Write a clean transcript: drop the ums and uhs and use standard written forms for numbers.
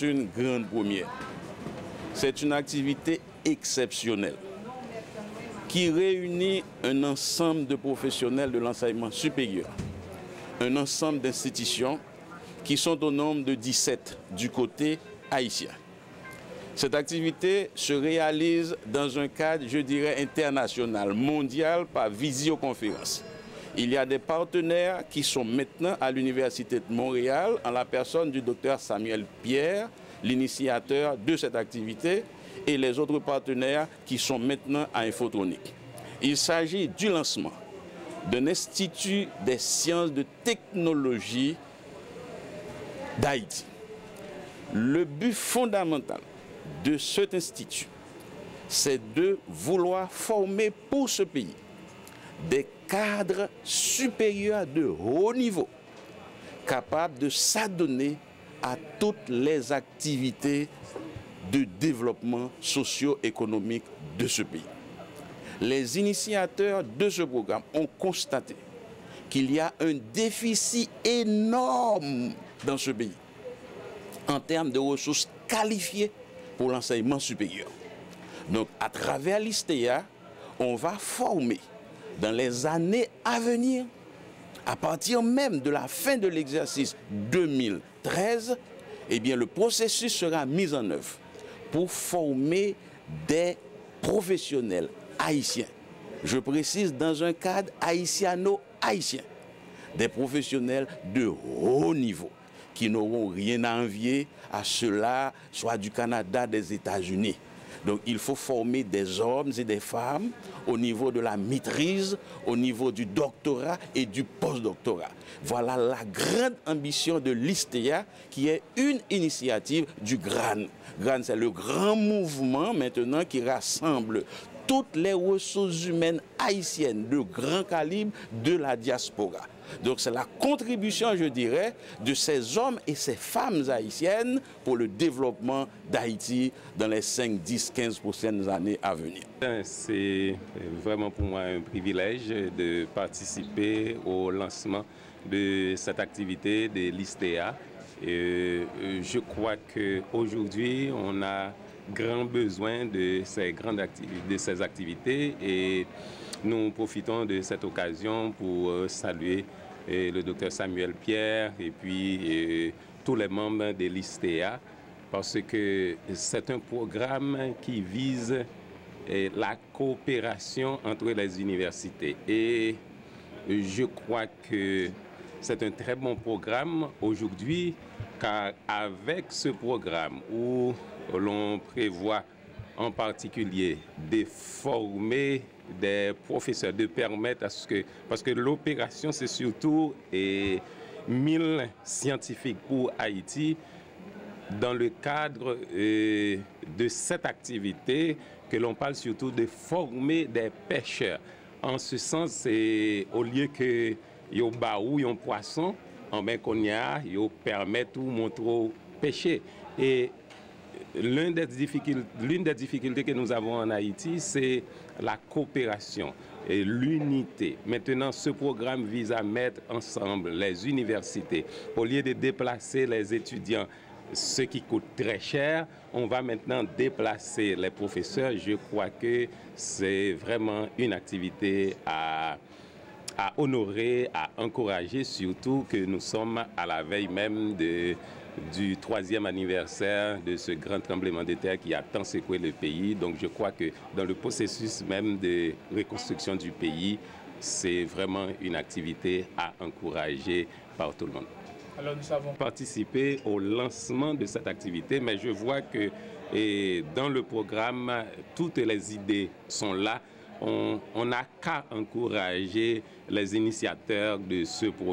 Une grande première. C'est une activité exceptionnelle qui réunit un ensemble de professionnels de l'enseignement supérieur, un ensemble d'institutions qui sont au nombre de 17 du côté haïtien. Cette activité se réalise dans un cadre, je dirais, international, mondial, par visioconférence. Il y a des partenaires qui sont maintenant à l'Université de Montréal, en la personne du docteur Samuel Pierre, l'initiateur de cette activité, et les autres partenaires qui sont maintenant à Infotronic. Il s'agit du lancement d'un institut des sciences de technologie d'Haïti. Le but fondamental de cet institut, c'est de vouloir former pour ce pays des cadres supérieurs de haut niveau, capables de s'adonner à toutes les activités de développement socio-économique de ce pays. Les initiateurs de ce programme ont constaté qu'il y a un déficit énorme dans ce pays en termes de ressources qualifiées pour l'enseignement supérieur. Donc, à travers l'ISTEA, on va former dans les années à venir, à partir même de la fin de l'exercice 2013, eh bien, le processus sera mis en œuvre pour former des professionnels haïtiens. Je précise, dans un cadre haïtiano-haïtien, des professionnels de haut niveau qui n'auront rien à envier à ceux-là, soit du Canada, des États-Unis. Donc il faut former des hommes et des femmes au niveau de la maîtrise, au niveau du doctorat et du postdoctorat. Voilà la grande ambition de l'ISTEA, qui est une initiative du GRAN. GRAN, c'est le grand mouvement maintenant qui rassemble toutes les ressources humaines haïtiennes de grand calibre de la diaspora. Donc c'est la contribution, je dirais, de ces hommes et ces femmes haïtiennes pour le développement d'Haïti dans les 5, 10, 15 prochaines années à venir. C'est vraiment pour moi un privilège de participer au lancement de cette activité de l'ISTEA. Je crois qu'aujourd'hui, on a grand besoin de ces activités et nous profitons de cette occasion pour saluer le docteur Samuel Pierre et puis tous les membres de l'ISTEA, parce que c'est un programme qui vise la coopération entre les universités. Et je crois que c'est un très bon programme aujourd'hui, car avec ce programme où l'on prévoit en particulier de former des professeurs, de permettre à ce que... Parce que l'opération, c'est surtout 1000 scientifiques pour Haïti. Dans le cadre de cette activité, que l'on parle surtout de former des pêcheurs. En ce sens, c'est au lieu que yo baou yon poisson, en ben qu'on y a, yo permet tout montrer pêcher. Et l'une des difficultés que nous avons en Haïti, c'est la coopération et l'unité. Maintenant, ce programme vise à mettre ensemble les universités. Au lieu de déplacer les étudiants, ce qui coûte très cher, on va maintenant déplacer les professeurs. Je crois que c'est vraiment une activité à honorer, à encourager, surtout que nous sommes à la veille même du 3e anniversaire de ce grand tremblement de terre qui a tant secoué le pays. Donc je crois que dans le processus même de reconstruction du pays, c'est vraiment une activité à encourager par tout le monde. Alors nous avons participé au lancement de cette activité, mais je vois que dans le programme, toutes les idées sont là. On n'a qu'à encourager les initiateurs de ce projet.